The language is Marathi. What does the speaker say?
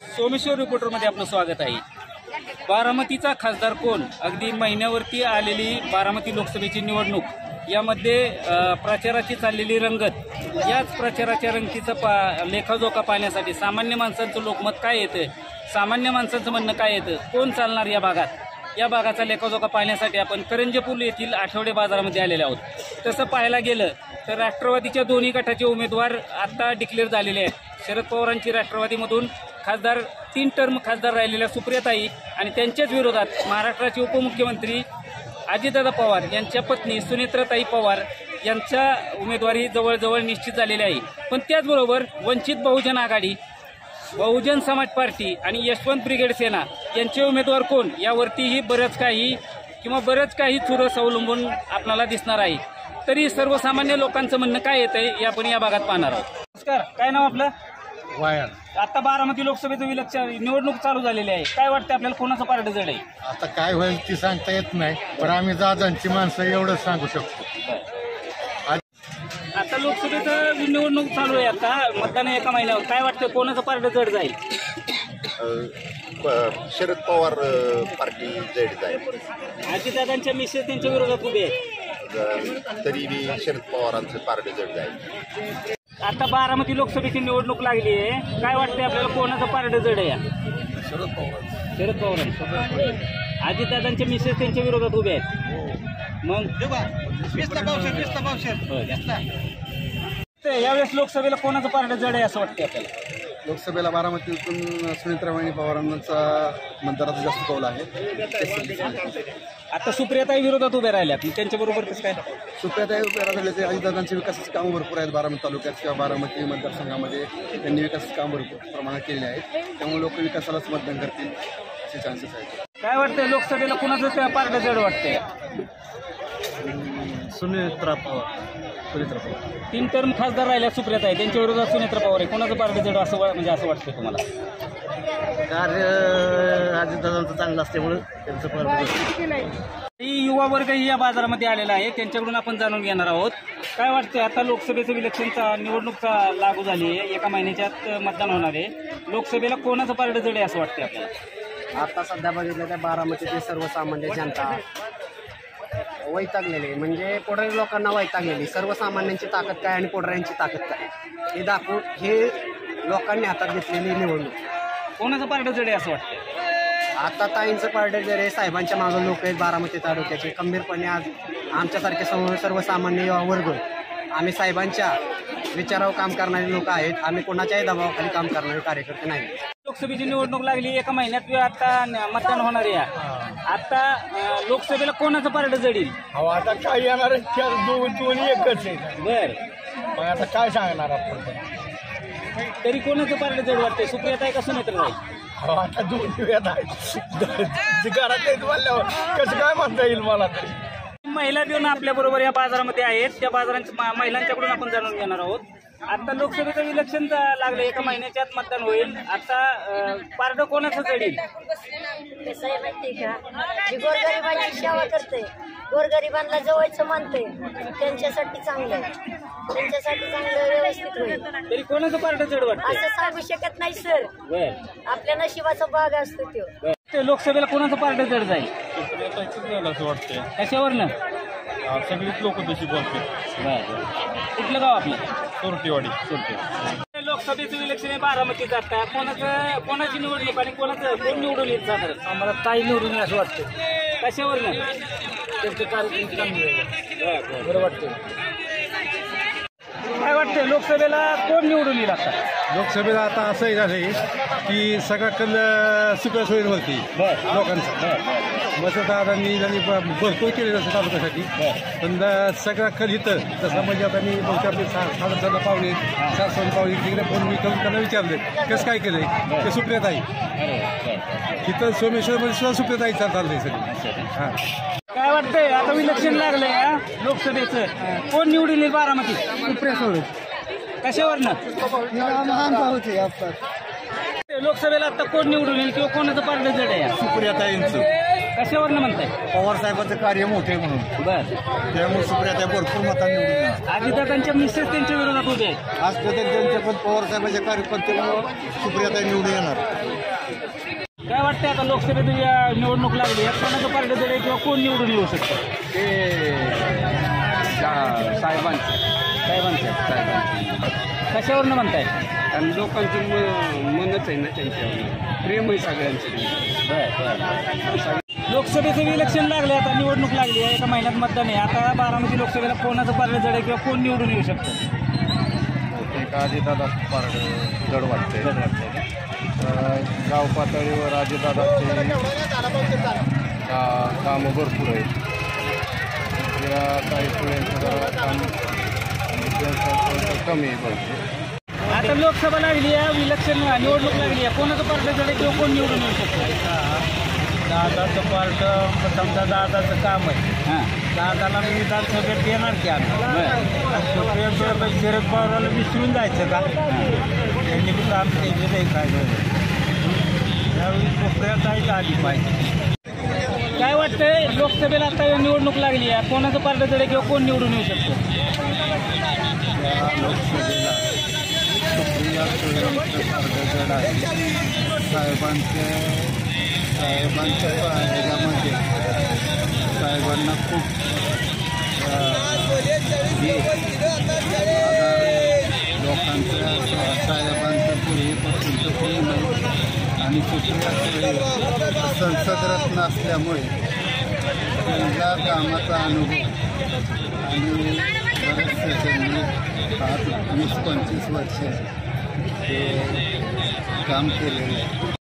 सोमेश्वर रिपोर्टरमध्ये आपलं स्वागत आहे। बारामतीचा खासदार कोण, अगदी महिन्यावरती आलेली बारामती लोकसभेची निवडणूक, यामध्ये प्रचाराची चाललेली रंगत, याच प्रचाराच्या रंगतीचा लेखाजोखा पाहण्यासाठी सामान्य माणसांचं लोकमत काय येतं, सामान्य माणसांचं म्हणणं काय येतं, कोण चालणार या भागात, या भागाचा लेखाजोखा पाहण्यासाठी आपण करंजपूर येथील आठवडे बाजारामध्ये आलेले आहोत। तसं पाहायला गेलं तर राष्ट्रवादीच्या दोन्ही गटाचे उमेदवार आता डिक्लेअर झालेले आहेत। शरद पवारांची राष्ट्रवादीमधून खासदार 3 टर्म खासदार राहिलेल्या सुप्रियाताई आणि त्यांच्याच विरोधात महाराष्ट्राचे उपमुख्यमंत्री अजितदादा पवार यांच्या पत्नी सुनेत्राताई पवार यांच्या उमेदवारी जवळजवळ निश्चित झालेली आहे। पण त्याचबरोबर वंचित बहुजन आघाडी, बहुजन समाज पार्टी आणि यशवंत ब्रिगेड सेना यांचे उमेदवार कोण, यावरतीही बरंच काही चुरस अवलंबून आपल्याला दिसणार आहे। तरी सर्वसामान्य लोकांचं म्हणणं काय येतंय हे आपण या भागात पाहणार आहोत। नमस्कार, काय नाव आपलं? वायर। आता बारामती लोकसभेचं निवडणूक चालू झालेली आहे, काय वाटतं आपल्याला, कोणाचं पारडं जड आहे? आता काय होईल ती सांगता येत नाही, पण आम्ही दादांची माणसं एवढंच सांगू शकतो। आता लोकसभेचं निवडणूक चालू आहे, आता मतदान एका महिन्यावर, काय वाटतं कोणाचं पारडं जड जाईल? शरद पवार पार्टी जड जाईल। अजितदादांच्या मिसेस त्यांच्या विरोधात उभे आहेत, तरी शरद पवारांचं पारडं जड जाईल। आता बारामती लोकसभेची निवडणूक लागली आहे, काय वाटतंय आपल्याला कोणाचं पारडं जड आहे? शरद पवार। अजितदादांचे मिसेस त्यांच्या विरोधात उभे आहेत, मग यावेळेस लोकसभेला कोणाचं पारडं जड आहे असं वाटतंय आपल्याला? लोकसभेला बारामतीतून सुनेत्राताई पवारांचा मतदाराचा जास्त कौल आहे। आता सुप्रियाताई विरोधात उभे राहिल्यात, त्यांच्याबरोबर कसं काय? सुप्रियाताई उभ्या झाले ते अजितदादांचे विकासाची कामं भरपूर आहेत बारामती तालुक्यात किंवा बारामती मतदारसंघामध्ये, त्यांनी विकासाची कामं भरपूर प्रमाणात केलेली आहेत, त्यामुळे लोक विकासालाच मतदान करतील असे चान्सेस आहेत। काय वाटतंय लोकसभेला कोणाचं पारडं जड वाटतंय? सुनेत्रा पवार। 3 टर्म खासदार राहिल्या सुप्रियाताई, त्यांच्या विरोधात सुनेत्रा पवार आहे, कोणाचं पारडं जड असं वाटतंय तुम्हाला? कार्य अजितदादांचं चांगलं असल्यामुळे त्यांचं पारडं। युवा वर्गही या बाजारामध्ये आलेला आहे, त्यांच्याकडून आपण जाणून घेणार आहोत। काय वाटतंय आता लोकसभेचं इलेक्शनचा निवडणूकचा लागू झाली आहे, एका महिन्याच्यात मतदान होणार आहे, लोकसभेला कोणाचं पारडं जड आहे असं वाटतंय आपल्याला? आता सध्या बघितलं तर बारामतीतील सर्वसामान्य जनता वैतागलेली, म्हणजे पुढारी लोकांना वैतागलेली, सर्वसामान्यांची ताकद काय आणि पुढाऱ्यांची ताकद काय हे दाखवून हे लोकांनी हातात घेतलेली निवडणूक। कोणाचं पारडं जड आहे असं वाटतं? आता ताईंचं पारडं जरे साहेबांच्या मागं लोक आहेत बारामती तालुक्याचे, खंबीरपणे आज आमच्यासारखे सर्वसामान्य युवा वर्ग आम्ही साहेबांच्या विचारावर काम करणारे लोक आहेत, आम्ही कोणाच्याही दबावाखाली काम करणारे कार्यकर्ते नाही। लोकसभेची निवडणूक लागली, एका महिन्यात आता मतदान होणार आहे, आता लोकसभेला कोणाचं पारडं जडील? आता काय येणार दोन्ही एकच आहे। बर, मग आता काय सांगणार आपण? तरी कोणाचं पारडं जड वाटतंय, सुप्रियाताई का सुनेत्राताई? आता दोन्ही घरात म्हणल्यावर कसं काय म्हणता येईल मला तरी? महिला देऊन आपल्या बरोबर या बाजारामध्ये आहेत, त्या बाजारांच्या महिलांच्याकडून आपण जाणून घेणार आहोत। आता लोकसभेचं इलेक्शन लागलं, एका महिन्याच्यात मतदान होईल, आता पारडं कोणाचं जडील? कसं आहे माहिती का, जी गोरगरिबांची सेवा करते, गोरगरिबांना जवळचं मानते, त्यांच्यासाठी चांगलं आहे, त्यांच्यासाठी चांगलं व्यवस्थित होईल। तरी कोणाचं पारडं जड वाटतं असं सांगू शकत नाही सर, आपल्या नशिबाचा भाग असतो तो। लोकसभेला कोणाचं पारडं जड जाईल असं वाटतंय? कशावरनं? सगळीच लोक तशी बोलते। कुठलं गाव आपलं? सोरटेवाडी। लोकसभेचं इलेक्शन आहे बारामतीचं, आता कोणाची निवडणूक आणि कोण निवडून येत साधारण? आम्हाला ताई निवडून असं वाटतं, कशावरनं? त्यांचे कार्यक्रम चांगले बरं वाटतं। काय वाटतंय लोकसभेला कोण निवडून येईल आता? लोकसभेला आता असंही झालंय की सगळा कल सुप्रिया सुळेंवरती लोकांचा, मतदारांनी त्यांनी भरपूर केलेलं असं तालुक्यासाठी, पण सगळा कल इथं जसं म्हणजे आता मी बघते आपले साधारण पाहुणे 7 पाहुणे तिकडे फोन मी करून त्यांना विचारले कसं काय केलंय, ते सुप्रियाताई इथं सोमेश्वरमध्ये सुद्धा सुप्रियाताई चाललंय सगळी। हां, काय वाटतंय आता इलेक्शन लागलंय लोकसभेचं, कोण निवडून येईल बारामती? सुप्रिया सुळे। कशावरनं? लोकसभेला आता कोण निवडून येईल किंवा कोणाचं पारडं जड आहे? सुप्रियाताईंचं। कशावरनं म्हणताय? पवार साहेबांचं कार्य मोठे म्हणून, बरं, त्यामुळे सुप्रियाताई भरपूर मतांनी निवडून येणार। अजितदादांच्या मिसेस त्यांच्या विरोधात उभे आहेत, आज त्यांच्या पण पवार साहेबांच्या कार्यकर्त्यामुळे सुप्रियाताई निवडून येणार। वाटतं आता लोकसभेत निवडणूक लागली यात कोणाचं पार्ट जड आहे किंवा कोण निवडून येऊ शकतं? साहेबांचं कशावरनं म्हणताय? आणि लोकांचं मनच आहे ना त्यांच्यावर, प्रेम आहे सगळ्यांचं. लोकसभेचं इलेक्शन लागले, आता निवडणूक लागली आहे, एका महिन्यात मतदान आहे. आता बारामती लोकसभेला कोणाचं पार्ट जड आहे किंवा कोण निवडून येऊ शकतं? अजितदादा पारड जड वाटतंय. गाव पातळीवर अजितदादाचे कामं भरपूर आहेत. या काही पुढ्यांचं काम कमी आहे भरपूर. आता लोकसभा लागली आहे, इलेक्शन निवडणूक लागली आहे, कोणाचं पार्ट जड आहे किंवा कोण निवडून येऊ शकतं? दादाचं पार्ट समजा दादाचं काम आहे. दादाला मी विधानसभेत देणार की आता शरद पवाराला विसरून जायचं का? त्यांनी पण काम केलं नाही काय त्यावेळी कोपऱ्यात जायचं आली पाहिजे. काय वाटतंय लोकसभेला आता निवडणूक लागली आहे, कोणाचं पार्ट जड आहे किंवा कोण निवडून येऊ शकतं? लोकसभेला सुप्रिया सुळेंचं जड आहे. साहेबांच्या ह्याच्यामध्ये साहेबांना खूप लोकांचं साहेबांचं पूर्वीपासूनचं प्रेम आहे आणि सुप्रिया सुळे संसदरत्न असल्यामुळे त्यांच्या कामाचा अनुभव आणि बरेचसे त्यांनी 20-25 वर्ष ते काम केलेलं आहे.